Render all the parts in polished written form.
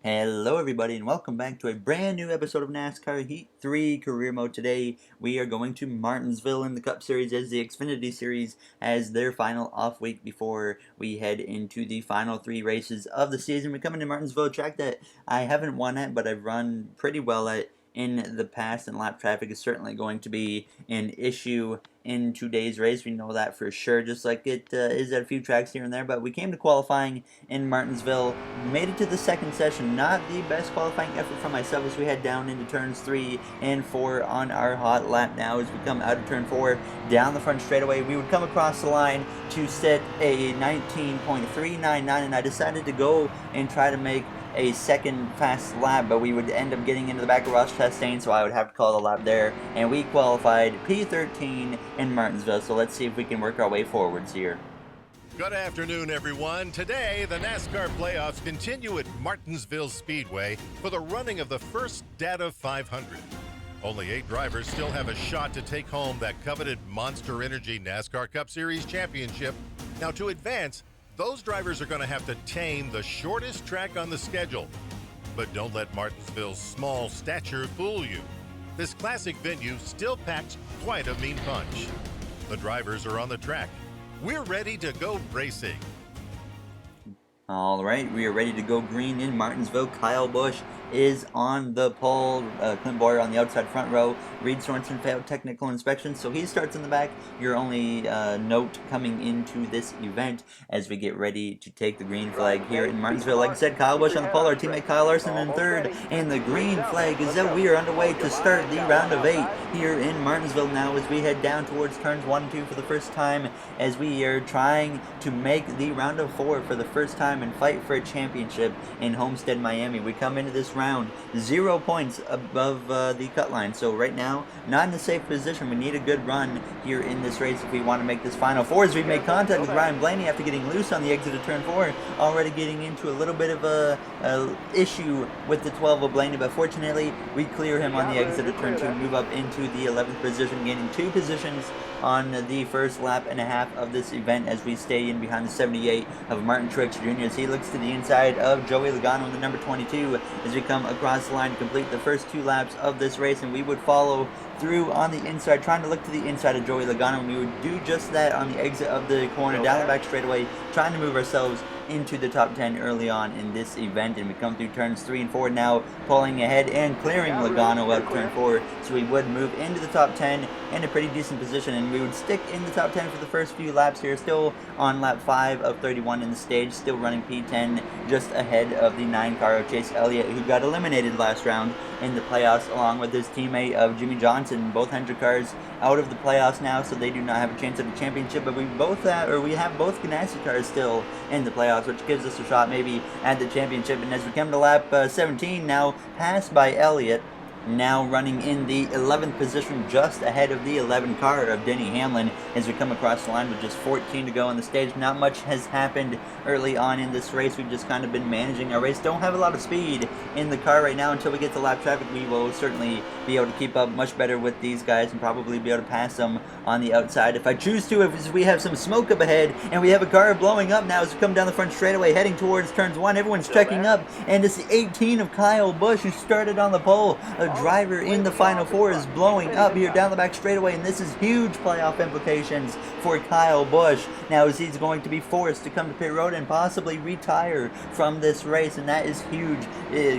Hello everybody and welcome back to a brand new episode of NASCAR Heat 3 Career Mode. Today we are going to Martinsville in the Cup Series as the Xfinity Series has their final off week before we head into the final 3 races of the season. We come into Martinsville, a track that I haven't won at but I've run pretty well at in the past, and lap traffic is certainly going to be an issue in today's race. We know that for sure, just like it is at a few tracks here and there. But we came to qualifying in Martinsville, made it to the second session. Not the best qualifying effort for myself as we head down into turns 3 and 4 on our hot lap now. As we come out of turn 4 down the front straightaway, we would come across the line to set a 19.399, and I decided to go and try to make a second fast lap, but we would end up getting into the back of Ross Chastain, so I would have to call the lap there, and we qualified P13 in Martinsville. So let's see if we can work our way forwards here. Good afternoon, everyone. Today, the NASCAR playoffs continue at Martinsville Speedway for the running of the first Data 500. Only 8 drivers still have a shot to take home that coveted Monster Energy NASCAR Cup Series championship. Now, to advance, those drivers are going to have to tame the shortest track on the schedule. But don't let Martinsville's small stature fool you. This classic venue still packs quite a mean punch. The drivers are on the track. We're ready to go racing. All right, we are ready to go green in Martinsville. Kyle Busch is on the pole. Clint Boyer on the outside front row. Reed Sorensen failed technical inspection, so he starts in the back. Your only note coming into this event as we get ready to take the green flag here in Martinsville. Like I said, Kyle Busch on the pole, our teammate Kyle Larson in third, and the green flag is out. We are underway to start the round of 8 here in Martinsville now as we head down towards turns 1 and 2 for the first time, as we are trying to make the round of 4 for the first time and fight for a championship in Homestead, Miami. We come into this round 0 points above the cut line, so right now not in a safe position. We need a good run here in this race if we want to make this final 4, as we make contact with Ryan Blaney after getting loose on the exit of turn 4, already getting into a little bit of a issue with the 12 of Blaney, but fortunately we clear him on the exit of turn 2 and move up into the 11th position, gaining 2 positions on the first lap and a half of this event as we stay in behind the 78 of Martin Truex Jr. as he looks to the inside of Joey Logano in the number 22 as we come across the line to complete the first 2 laps of this race, and we would follow through on the inside, trying to look to the inside of Joey Logano, and we would do just that on the exit of the corner, down the back straightaway, trying to move ourselves into the top 10 early on in this event. And we come through turns 3 and 4 now, pulling ahead and clearing Logano out of turn 4, so we would move into the top 10 in a pretty decent position, and we would stick in the top 10 for the first few laps here, still on lap 5 of 31 in the stage, still running P10 just ahead of the 9 car of Chase Elliott, who got eliminated last round in the playoffs along with his teammate of Jimmy Johnson. Both Hendrick cars out of the playoffs now, so they do not have a chance at the championship, but we have both Ganassi cars still in the playoffs, which gives us a shot maybe at the championship. And as we come to lap 17 now, passed by Elliott, now running in the 11th position, just ahead of the 11 car of Denny Hamlin as we come across the line with just 14 to go on the stage. Not much has happened early on in this race. We've just kind of been managing our race. Don't have a lot of speed in the car right now. Until we get to lap traffic, we will certainly be able to keep up much better with these guys and probably be able to pass them on the outside if I choose to, if we have some smoke up ahead, and we have a car blowing up now as we come down the front straightaway heading towards turns 1. Everyone's checking up, and it's the 18 of Kyle Busch who started on the pole. A driver in the final 4 is blowing up here down the back straightaway, and this is huge playoff implications for Kyle Busch now, as he's going to be forced to come to pit road and possibly retire from this race, and that is huge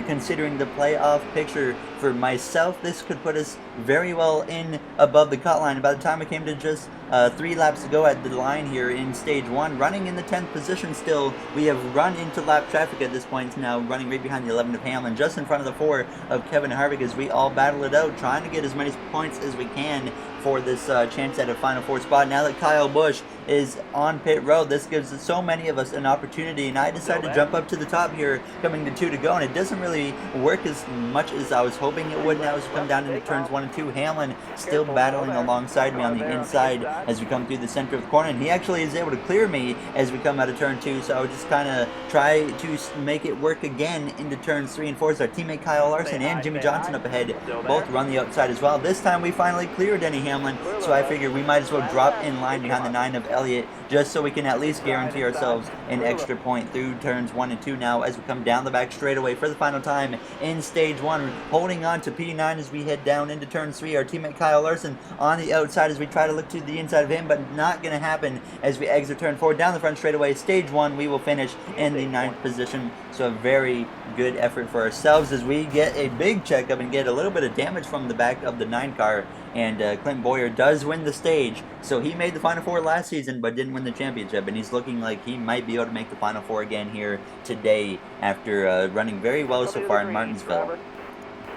considering the playoff picture for myself. This could put us very well in above the cut line. By the time it came to just 3 laps to go at the line here in stage 1, running in the 10th position still. We have run into lap traffic at this point now, running right behind the 11 of Hamlin, just in front of the 4 of Kevin Harvick, as we all battle it out, trying to get as many points as we can for this chance at a final 4 spot. Now that Kyle Busch is on pit road, this gives so many of us an opportunity, and I decided to jump up to the top here, coming to 2 to go, and it doesn't really work as much as I was hoping it would. Now as we come down into turns 1 and 2, Hamlin still battling alongside me on the inside as we come through the center of the corner, and he actually is able to clear me as we come out of turn 2, so I would just kind of try to make it work again into turns 3 and 4. So our teammate Kyle Larson and Jimmy Johnson up ahead both run the outside as well. This time we finally clear Denny Hamlin, so I figured we might as well drop in line behind the 9 of Elliott just so we can at least guarantee ourselves an extra point through turns 1 and 2 now as we come down the back straightaway for the final time in stage 1, holding on to P9 as we head down into turn 3. Our teammate Kyle Larson on the outside as we try to look to the inside of him, but not going to happen as we exit turn 4 down the front straightaway. Stage 1, we will finish in the 9th position, so a very good effort for ourselves as we get a big checkup and get a little bit of damage from the back of the 9 car. And Clint Boyer does win the stage, so he made the Final Four last season but didn't win the championship, and he's looking like he might be able to make the Final Four again here today after running very well so far in Martinsville.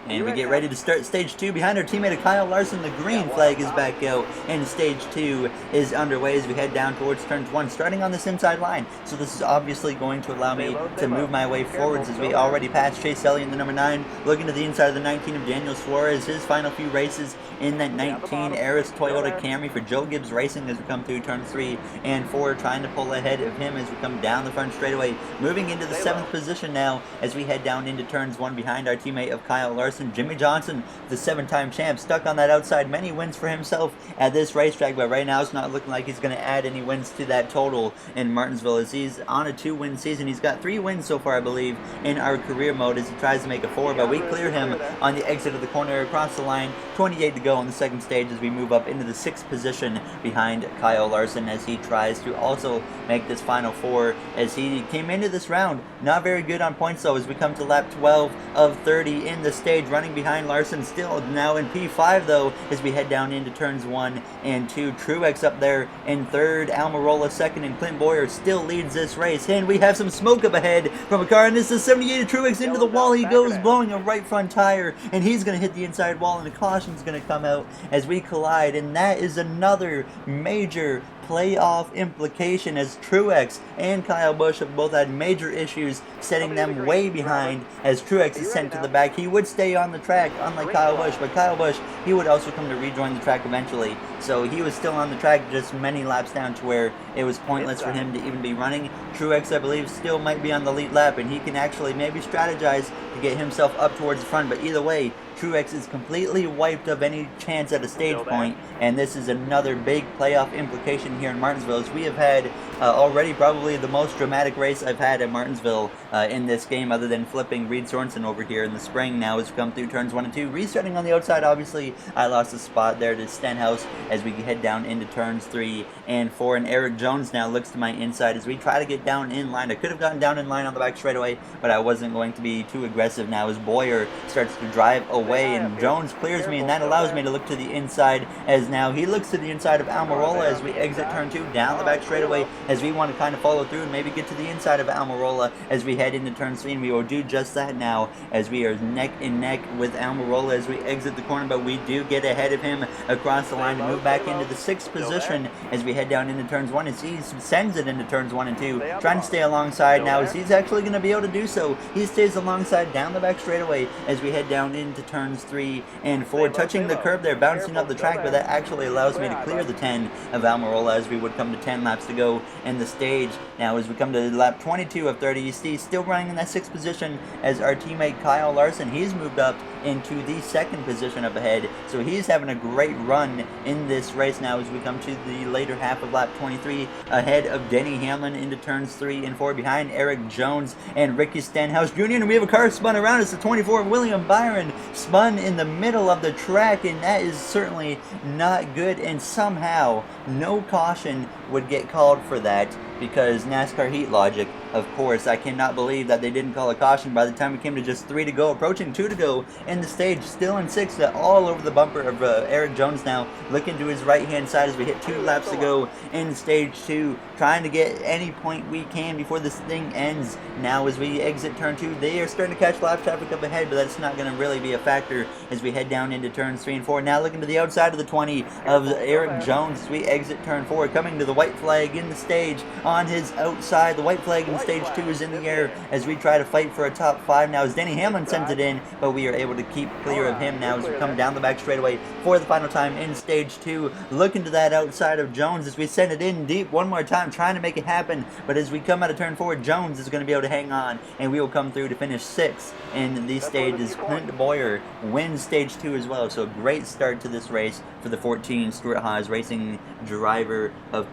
And we get ready to start stage 2 behind our teammate Kyle Larson. The green flag is back out, and stage 2 is underway as we head down towards turns 1, starting on this inside line. So this is obviously going to allow me to move my way forwards as we already passed Chase Elliott in the number 9, looking to the inside of the 19 of Daniel Suarez. His final few races in that 19 Aris Toyota Camry for Joe Gibbs Racing as we come through turns 3 and 4, trying to pull ahead of him as we come down the front straightaway, moving into the 7th position now as we head down into turns 1 behind our teammate of Kyle Larson. Jimmy Johnson, the 7-time champ, stuck on that outside. Many wins for himself at this racetrack, but right now it's not looking like he's going to add any wins to that total in Martinsville as he's on a 2-win season. He's got 3 wins so far, I believe, in our career mode as he tries to make a 4, but we clear him on the exit of the corner across the line. 28 to go on the second stage as we move up into the 6th position behind Kyle Larson as he tries to also make this Final 4 as he came into this round not very good on points though as we come to lap 12 of 30 in the stage, running behind Larson, still now in P5 though as we head down into turns 1 and 2. Truex up there in 3rd, Almirola 2nd, and Clint Boyer still leads this race. And we have some smoke up ahead from a car, and this is 78 of Truex into the wall. He goes, blowing a right front tire, and he's going to hit the inside wall, and a caution's going to come out as we collide. And that is another major playoff implication as Truex and Kyle Busch have both had major issues, setting them way behind as Truex is sent to the back. He would stay on the track, unlike Kyle Busch, but Kyle Busch, he would also come to rejoin the track eventually. So he was still on the track, just many laps down to where it was pointless for him to even be running. Truex, I believe, still might be on the lead lap, and he can actually maybe strategize to get himself up towards the front, but either way, Truex is completely wiped of any chance at a stage point, and this is another big playoff implication here in Martinsville as we have had already probably the most dramatic race I've had at Martinsville in this game, other than flipping Reed Sorensen over here in the spring now as we come through turns 1 and 2. Restarting on the outside, obviously, I lost a spot there to Stenhouse as we head down into turns 3 and 4, and Eric Jones now looks to my inside as we try to get down in line. I could have gotten down in line on the back straightaway, but I wasn't going to be too aggressive now as Boyer starts to drive away, and Jones clears me, and that allows me to look to the inside as now he looks to the inside of Almirola as we exit turn 2 down the back straightaway as we want to kind of follow through and maybe get to the inside of Almirola as we head into turn 3, and we will do just that now as we are neck and neck with Almirola as we exit the corner, but we do get ahead of him across the line to move back into the 6th position as we head down into turns 1 as he sends it into turns 1 and 2, trying to stay alongside now as he's actually going to be able to do so. He stays alongside down the back straightaway as we head down into turns 3 and 4, touching the curb there, bouncing up the track, but that actually allows me to clear the 10 of Almirola as we would come to 10 laps to go in the stage. Now as we come to lap 22 of 30, you see still running in that 6th position as our teammate Kyle Larson, he's moved up into the 2nd position up ahead, so he's having a great run in this race now as we come to the later half of lap 23, ahead of Denny Hamlin into turns 3 and 4, behind Eric Jones and Ricky Stenhouse Jr., and we have a car spun around us. The 24 William Byron spun in the middle of the track, and that is certainly not good, and somehow no caution would get called for that because NASCAR heat logic, of course. I cannot believe that they didn't call a caution by the time we came to just 3 to go, approaching 2 to go in the stage, still in 6th, all over the bumper of Eric Jones now, looking to his right-hand side as we hit 2 laps to go in stage 2, trying to get any point we can before this thing ends. Now as we exit turn 2, they are starting to catch lap traffic up ahead, but that's not going to really be a factor as we head down into turns 3 and 4. Now looking to the outside of the 20 of Eric Jones as we exit turn 4, coming to the white flag in the stage on his outside. The white flag in stage 2 is in the air as we try to fight for a top 5 now as Denny Hamlin sends it in, but we are able to keep clear of him now as we come down the back straightaway for the final time in stage 2. Looking to that outside of Jones as we send it in deep one more time, trying to make it happen, but as we come out of turn 4, Jones is going to be able to hang on, and we will come through to finish 6th in the stage as Clint Boyer wins stage 2 as well. So a great start to this race for the 14 Stuart Haas Racing driver of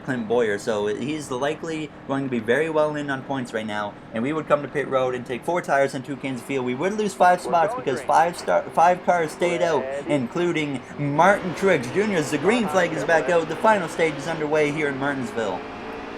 Clint Boyer. So he's likely going to be very well in on points right now, and we would come to pit road and take 4 tires and 2 cans of fuel. We would lose 5 spots because 5 cars stayed out, including Martin Truex Jr. as the green flag is back out. The final stage is underway here in Martinsville.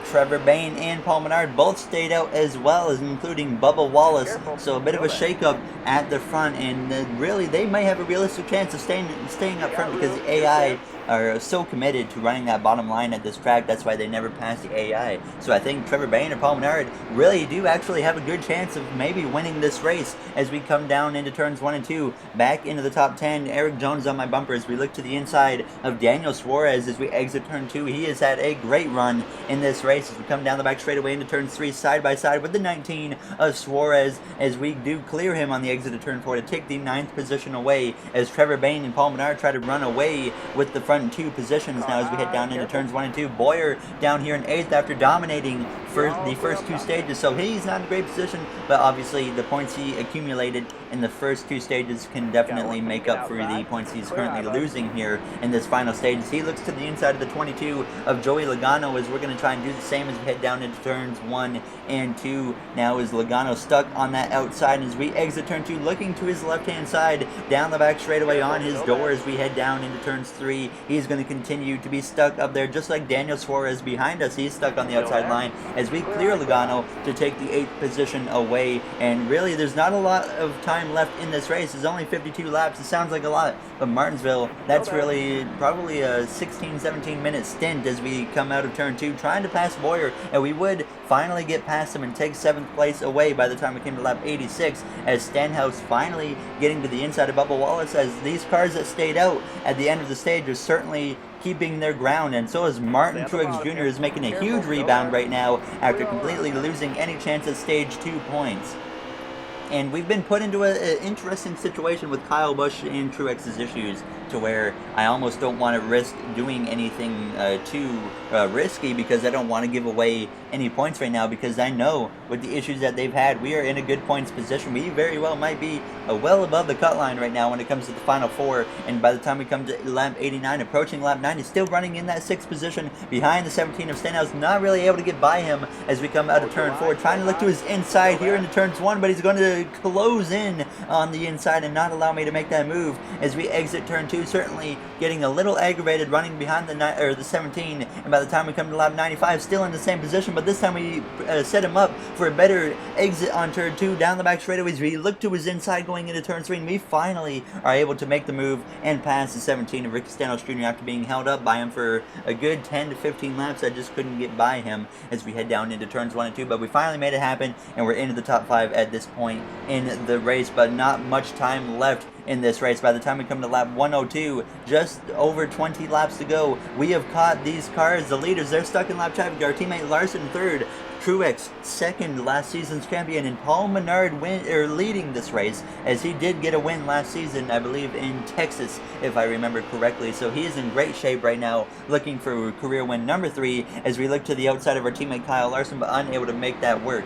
Trevor Bayne and Paul Menard both stayed out as well, as including Bubba Wallace. So a bit of a shakeup at the front, and really they might have a realistic chance of staying up front because the AI are so committed to running that bottom line at this track. That's why they never pass the AI. So I think Trevor Bayne or Paul Menard really do actually have a good chance of maybe winning this race as we come down into turns 1 and 2, back into the top 10. Eric Jones on my bumper as we look to the inside of Daniel Suarez as we exit turn 2. He has had a great run in this race as we come down the back straightaway into turns 3 side by side with the 19 of Suarez as we do clear him on the exit of turn 4 to take the 9th position away as Trevor Bayne and Paul Menard try to run away with the front 2 positions now as we head down into turns 1 and 2. Boyer down here in 8th after dominating for the first 2 stages, so he's not in a great position, but obviously the points he accumulated in the first 2 stages can definitely make up for the points he's currently losing here in this final stage. As he looks to the inside of the 22 of Joey Logano as we're going to try and do the same as we head down into turns 1 and 2. Now is Logano stuck on that outside as we exit turn 2, looking to his left hand side down the back straightaway on his door as we head down into turns 3. He's going to continue to be stuck up there just like Daniel Suarez behind us. He's stuck on the outside line as we clear Logano to take the 8th position away, and really there's not a lot of time left in this race. It's only 52 laps. It sounds like a lot, but Martinsville, that's really probably a 16-17 minute stint as we come out of turn 2 trying to pass Boyer, and we would finally get past him and take 7th place away by the time we came to lap 86 as Stenhouse finally getting to the inside of Bubba Wallace as these cars that stayed out at the end of the stage are certainly keeping their ground, and so is Martin Truex Jr. is making a huge rebound right now after completely losing any chance at stage 2 points. And we've been put into an interesting situation with Kyle Busch and Truex's issues to where I almost don't want to risk doing anything too risky because I don't want to give away any points right now because I know with the issues that they've had, we are in a good points position. We very well might be well above the cut line right now when it comes to the final 4, and by the time we come to lap 89, approaching lap 90, still running in that 6th position behind the 17 of Stenhouse, not really able to get by him as we come out of turn 4, trying to look to his inside here into turns 1, but he's going to close in on the inside and not allow me to make that move as we exit turn 2, certainly getting a little aggravated running behind the 17, and by the time we come to lap 95, still in the same position, but this time we set him up for a better exit on turn 2 down the back straightaways. We look to his inside going into turn 3, and we finally are able to make the move and pass the 17 of Ricky Stenhouse Jr. after being held up by him for a good 10 to 15 laps. I just couldn't get by him as we head down into turns 1 and 2, but we finally made it happen, and we're into the top 5 at this point in the race, but not much time left in this race. By the time we come to lap 102, just over 20 laps to go, we have caught these cars, the leaders. They're stuck in lap traffic. Our teammate Larson 3rd, Truex 2nd, last season's champion, and Paul Menard leading this race as he did get a win last season, I believe in Texas if I remember correctly. So he is in great shape right now, looking for career win number 3 as we look to the outside of our teammate Kyle Larson, but unable to make that work.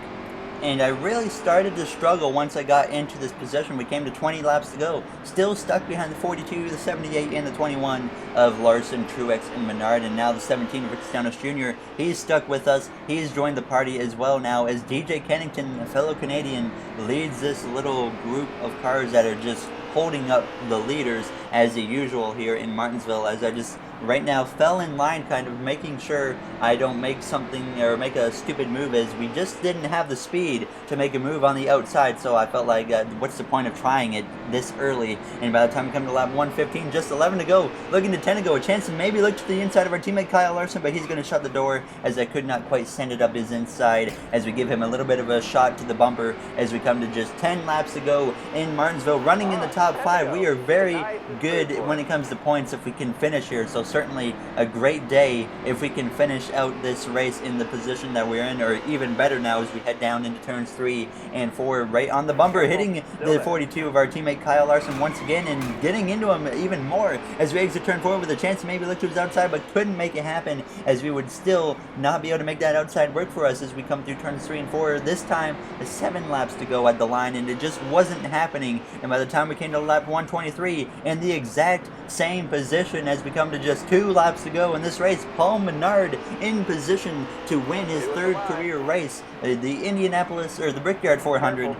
And I really started to struggle once I got into this position. We came to 20 laps to go. Still stuck behind the 42, the 78, and the 21 of Larson, Truex, and Menard. And now the 17 of Ricky Stenhouse Jr. He's stuck with us. He's joined the party as well now as DJ Kennington, a fellow Canadian, leads this little group of cars that are just holding up the leaders as usual here in Martinsville, as I just right now fell in line, kind of making sure I don't make something or make a stupid move, as we just didn't have the speed to make a move on the outside. So I felt like what's the point of trying it this early? And by the time we come to lap 115, just 11 to go, looking to 10 to go, a chance to maybe look to the inside of our teammate Kyle Larson, but he's going to shut the door as I could not quite send it up his inside as we give him a little bit of a shot to the bumper as we come to just 10 laps to go in Martinsville, running in the top 5. We are very good when it comes to points if we can finish here, so certainly a great day if we can finish out this race in the position that we're in, or even better now as we head down into turns 3 and 4, right on the bumper, hitting the 42 of our teammate Kyle Larson once again and getting into him even more as we exit turn 4 with a chance to maybe look to his outside, but couldn't make it happen, as we would still not be able to make that outside work for us as we come through turns 3 and 4. This time, 7 laps to go at the line, and it just wasn't happening. And by the time we came to lap 123, in the exact same position as we come to just 2 laps to go in this race, Paul Menard in position to win his 3rd career race, the Indianapolis, or the Brickyard 400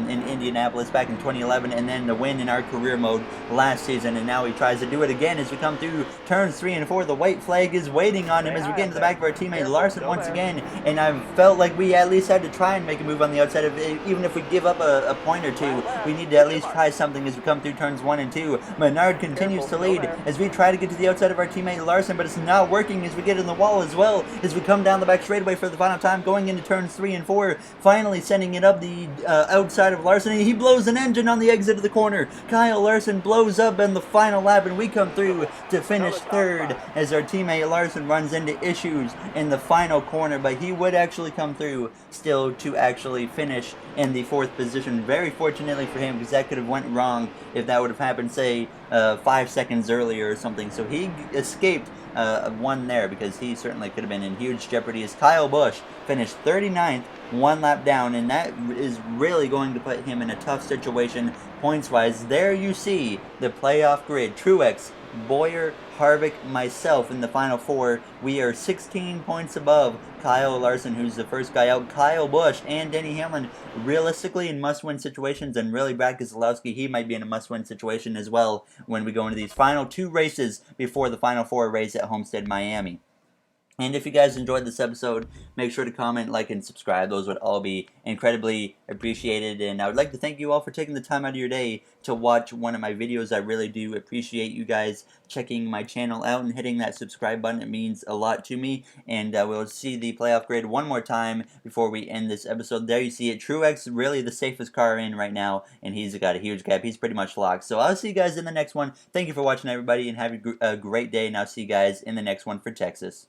in Indianapolis back in 2011, and then the win in our career mode last season. And now he tries to do it again as we come through turns 3 and 4. The white flag is waiting on him as we get into the back of our teammate Larson once again, and I felt like we at least had to try and make a move on the outside of it. Even if we give up a point or two, we need to at least try something as we come through turns 1 and 2. Menard continues to lead as we try to get to the outside of our teammate Larson, but it's not working as we get in the wall as well as we come down the back straightaway for the final time, going into turns 3 and 4, finally sending it up the outside of Larson. He blows an engine on the exit of the corner. Kyle Larson blows up in the final lap, and we come through to finish 3rd as our teammate Larson runs into issues in the final corner, but he would actually come through still to actually finish in the 4th position. Very fortunately for him, because that could have went wrong if that would have happened, say, 5 seconds earlier or something. So he escaped one there, because he certainly could have been in huge jeopardy, as Kyle Busch finished 39th, 1 lap down, and that is really going to put him in a tough situation points-wise. There you see the playoff grid. Truex, Boyer, Harvick, myself in the final 4. We are 16 points above Kyle Larson, who's the first guy out. Kyle Busch and Denny Hamlin realistically in must-win situations, and really Brad Keselowski, he might be in a must-win situation as well when we go into these final 2 races before the final 4 race at Homestead, Miami. And if you guys enjoyed this episode, make sure to comment, like, and subscribe. Those would all be incredibly appreciated. And I would like to thank you all for taking the time out of your day to watch one of my videos. I really do appreciate you guys checking my channel out and hitting that subscribe button. It means a lot to me. And we'll see the playoff grid one more time before we end this episode. There you see it. Truex, really the safest car in right now, and he's got a huge gap. He's pretty much locked. So I'll see you guys in the next one. Thank you for watching, everybody, and have a great day. And I'll see you guys in the next one for Texas.